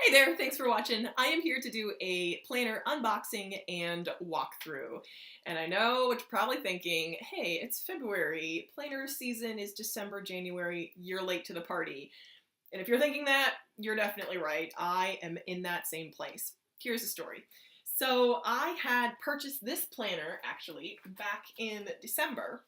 Hey there, thanks for watching. I am here to do a planner unboxing and walkthrough. And I know what you're probably thinking, hey, it's February, planner season is December, January, you're late to the party. And if you're thinking that, you're definitely right. I am in that same place. Here's the story. So I had purchased this planner, actually, back in December,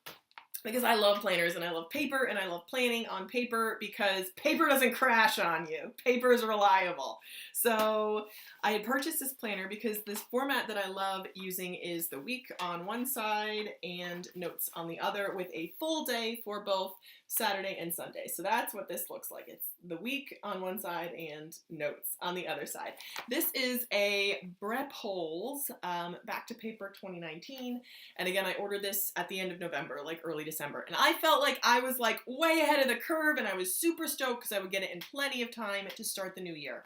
because I love planners and I love paper and I love planning on paper because paper doesn't crash on you. Paper is reliable. So I had purchased this planner because this format that I love using is the week on one side and notes on the other with a full day for both Saturday and Sunday. So that's what this looks like. It's the week on one side and notes on the other side. This is a Brepholz Back to Paper 2019. And again, I ordered this at the end of November, like early December. And I felt like I was like way ahead of the curve and I was super stoked because I would get it in plenty of time to start the new year.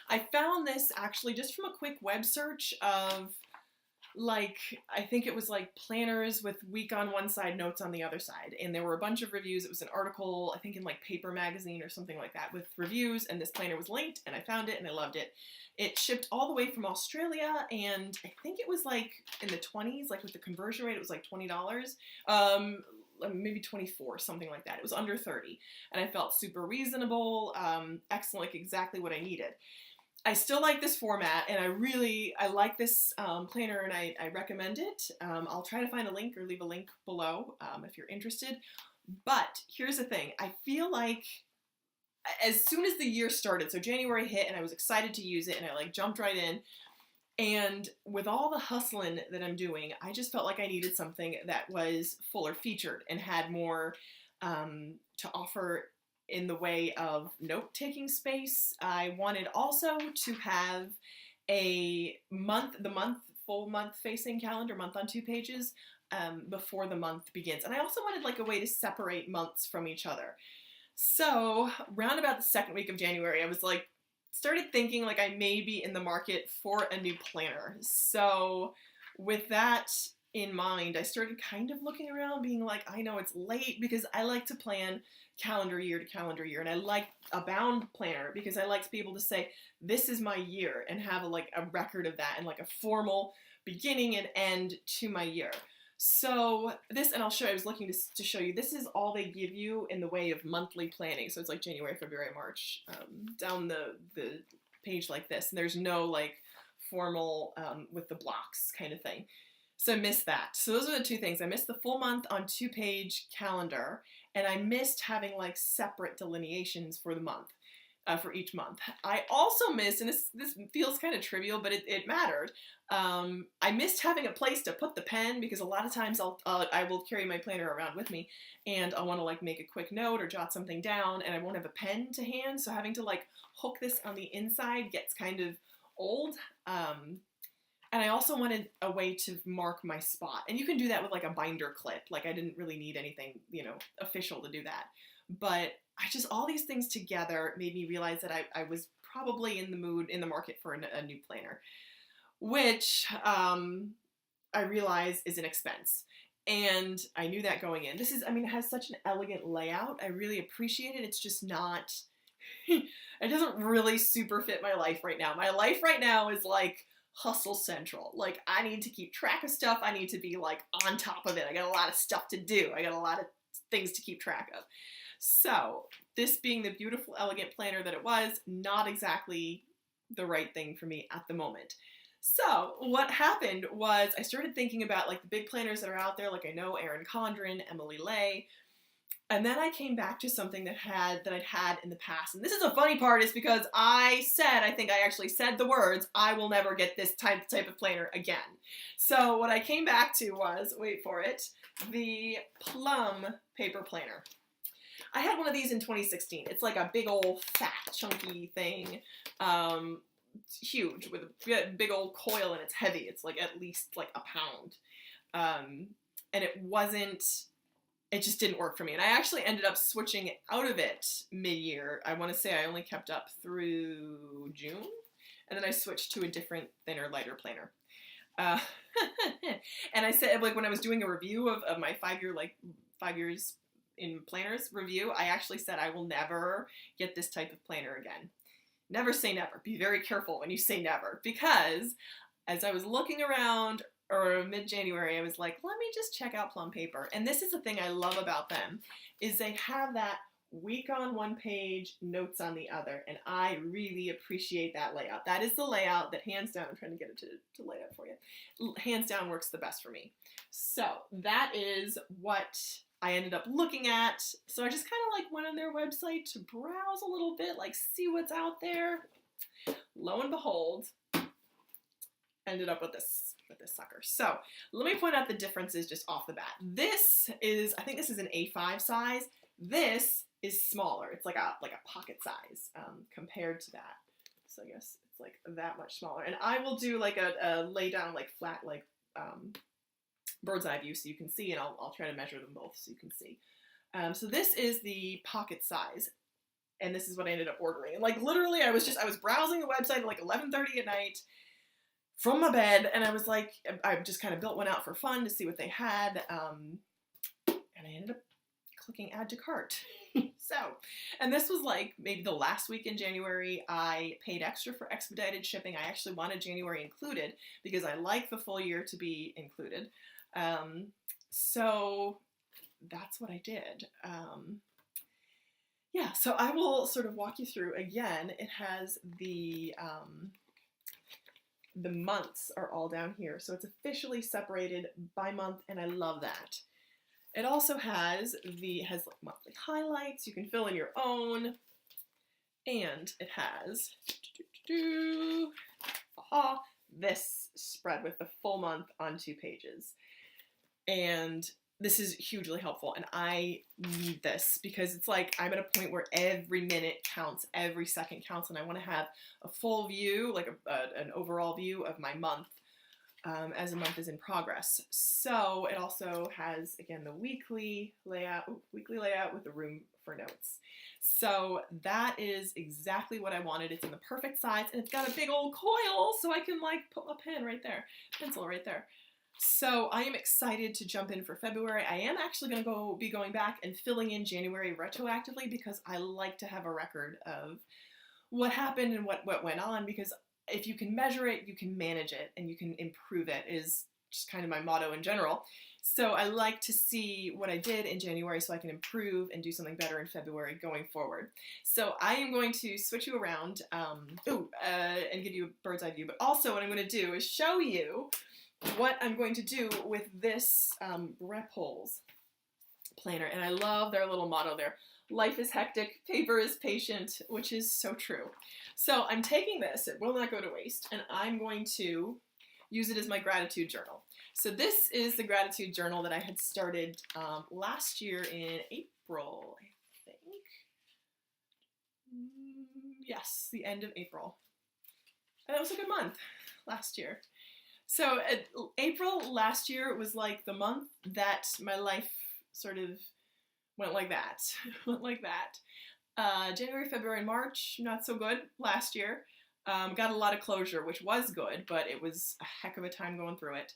I found this actually just from a quick web search of like, I think it was like planners with week on one side, notes on the other side. And there were a bunch of reviews. It was an article, I think in like Paper Magazine or something like that with reviews. And this planner was linked and I found it and I loved it. It shipped all the way from Australia and I think it was like in the 20s, like with the conversion rate, it was like $20. Maybe 24, something like that. It was under 30. And I felt super reasonable, excellent, like exactly what I needed. I still like this format and I like this planner and I recommend it. I'll try to find a link or leave a link below if you're interested. But here's the thing, I feel like as soon as the year started, so January hit and I was excited to use it and I like jumped right in. And with all the hustling that I'm doing, I just felt like I needed something that was fuller featured and had more to offer in the way of note-taking space. I wanted also to have a full month facing calendar, month on 2 pages, before the month begins. And I also wanted like a way to separate months from each other. So round about the second week of January, I was like, started thinking like I may be in the market for a new planner. So with that in mind, I started kind of looking around being like, I know it's late because I like to plan calendar year to calendar year and I like a bound planner because I like to be able to say this is my year and have like a record of that and like a formal beginning and end to my year. So this, and I'll show you, I was looking to show you, this is all they give you in the way of monthly planning. So it's like January, February, March, down the page like this. And there's no like formal with the blocks kind of thing. So I missed that. So those are the two things. I missed the full month on 2-page calendar and I missed having like separate delineations for the month. For each month. I also missed, and this feels kind of trivial, but it mattered. I missed having a place to put the pen because a lot of times I will carry my planner around with me and I'll want to like make a quick note or jot something down and I won't have a pen to hand. So having to like hook this on the inside gets kind of old. And I also wanted a way to mark my spot. And you can do that with like a binder clip. Like I didn't really need anything, official to do that. But all these things together made me realize that I was probably in the market for a new planner, which I realize is an expense. And I knew that going in. It has such an elegant layout. I really appreciate it. It's just not, it doesn't really super fit my life right now. My life right now is like hustle central. Like I need to keep track of stuff. I need to be like on top of it. I got a lot of stuff to do. I got a lot of things to keep track of. So this being the beautiful, elegant planner that it was, not exactly the right thing for me at the moment. So what happened was I started thinking about like the big planners that are out there, like I know Erin Condren, Emily Lay, and then I came back to something that I'd had in the past. And this is the funny part is because I think I actually said the words, I will never get this type of planner again. So what I came back to was, wait for it, the Plum paper planner. I had one of these in 2016. It's like a big old fat chunky thing, huge with a big old coil and it's heavy. It's like at least like a pound. And it just didn't work for me. And I actually ended up switching out of it mid-year. I want to say I only kept up through June. And then I switched to a different, thinner, lighter planner. And I said, like when I was doing a review of my 5 years in planners review, I actually said I will never get this type of planner again. never say never. Be very careful when you say never, because as I was looking around or mid-January, I was like, let me just check out Plum Paper. And this is the thing I love about them, is they have that week on one page, notes on the other, and I really appreciate that layout. That is the layout that hands down, I'm trying to get it to lay out for you, hands down works the best for me. So that is what I ended up looking at. So I just kind of like went on their website to browse a little bit, like see what's out there. Lo and behold, ended up with this sucker. So let me point out the differences just off the bat. This is, I think this is an A5 size. This is smaller. It's like a pocket size compared to that. So I guess it's like that much smaller. And I will do like a lay down like flat like bird's eye view so you can see, and I'll try to measure them both so you can see. So this is the pocket size, and this is what I ended up ordering. And like literally I was browsing the website at like 11:30 at night from my bed, and I was like, I just kind of built one out for fun to see what they had, and I ended up clicking add to cart. So, and this was like maybe the last week in January. I paid extra for expedited shipping. I actually wanted January included because I like the full year to be included. So that's what I did. Yeah, so I will sort of walk you through again. It has the months are all down here. So it's officially separated by month, and I love that. It also has like monthly highlights. You can fill in your own, and it has this spread with the full month on 2 pages. And this is hugely helpful, and I need this because it's like I'm at a point where every minute counts, every second counts, and I want to have a full view, like an overall view of my month as a month is in progress. So it also has, again, the weekly layout with the room for notes. So that is exactly what I wanted. It's in the perfect size, and it's got a big old coil, so I can like put my pen right there, pencil right there. So I am excited to jump in for February. I am actually going to be going back and filling in January retroactively because I like to have a record of what happened and what went on, because if you can measure it, you can manage it, and you can improve it, is just kind of my motto in general. So I like to see what I did in January so I can improve and do something better in February going forward. So I am going to switch you around and give you a bird's eye view, but also what I'm going to do is show you what I'm going to do with this Rep Holes planner. And I love their little motto there. Life is hectic, paper is patient, which is so true. So I'm taking this, it will not go to waste, and I'm going to use it as my gratitude journal. So this is the gratitude journal that I had started last year in April, I think. Yes, the end of April. And it was a good month last year. So April last year was like the month that my life sort of went like that. January, February, and March, not so good last year. Got a lot of closure, which was good, but it was a heck of a time going through it.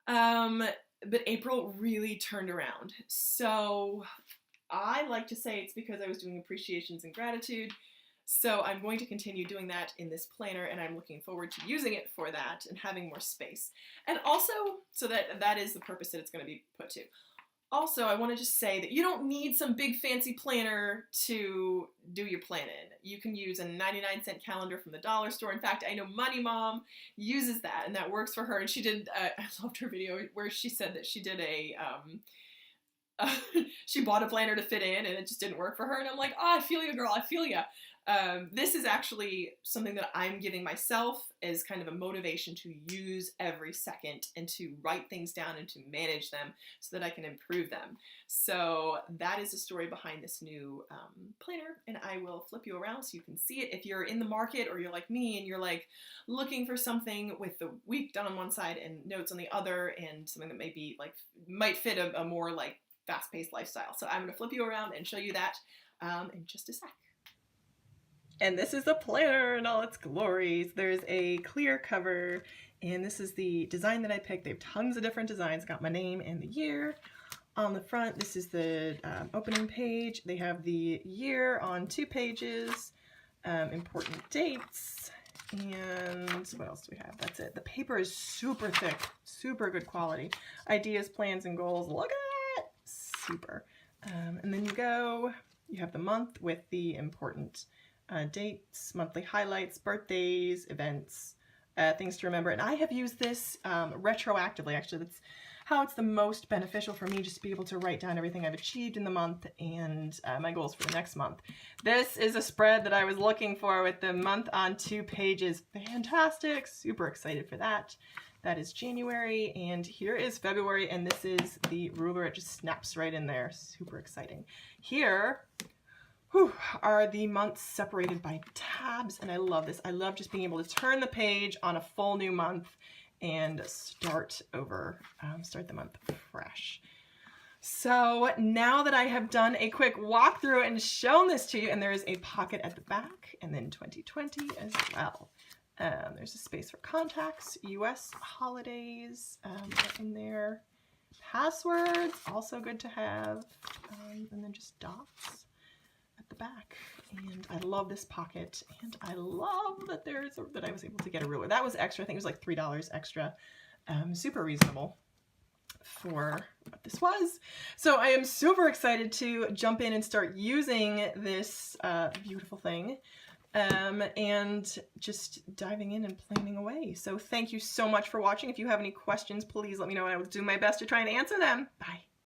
But April really turned around. So I like to say it's because I was doing appreciations and gratitude. So I'm going to continue doing that in this planner, and I'm looking forward to using it for that and having more space. And also, so that is the purpose that it's going to be put to. Also, I want to just say that you don't need some big fancy planner to do your planning. You can use a 99-cent calendar from the dollar store. In fact, I know Money Mom uses that, and that works for her. And she did, I loved her video where she said that she did she bought a planner to fit in, and it just didn't work for her. And I'm like, oh, I feel you, girl, I feel you. This is actually something that I'm giving myself as kind of a motivation to use every second and to write things down and to manage them so that I can improve them. So that is the story behind this new planner, and I will flip you around so you can see it. If you're in the market or you're like me and you're like looking for something with the week done on one side and notes on the other, and something that maybe like might fit a more like fast-paced lifestyle. So I'm going to flip you around and show you that in just a sec. And this is the planner in all its glories. There's a clear cover, and this is the design that I picked. They have tons of different designs. Got my name and the year on the front. This is the opening page. They have the year on 2 pages. important dates, and what else do we have? That's it. The paper is super thick, super good quality. Ideas, plans, and goals. Look at that! Super. And then you have the month with the important dates, monthly highlights, birthdays, events, things to remember. And I have used this retroactively, actually. That's how it's the most beneficial for me, just to be able to write down everything I've achieved in the month and my goals for the next month. This is a spread that I was looking for with the month on 2 pages. Fantastic. Super excited for that. That is January, and here is February, and this is the ruler. It just snaps right in there. Super exciting. Here are the months separated by tabs, and I love this. I love just being able to turn the page on a full new month and start over, start the month fresh. So now that I have done a quick walkthrough and shown this to you, and there is a pocket at the back, and then 2020 as well. There's a space for contacts, US holidays in there. Passwords, also good to have, and then just dots at the back. And I love this pocket, and I love that that I was able to get a ruler. That was extra. I think it was like $3 extra. Super reasonable for what this was. So I am super excited to jump in and start using this beautiful thing, and just diving in and planning away. So thank you so much for watching. If you have any questions, please let me know, and I will do my best to try and answer them. Bye.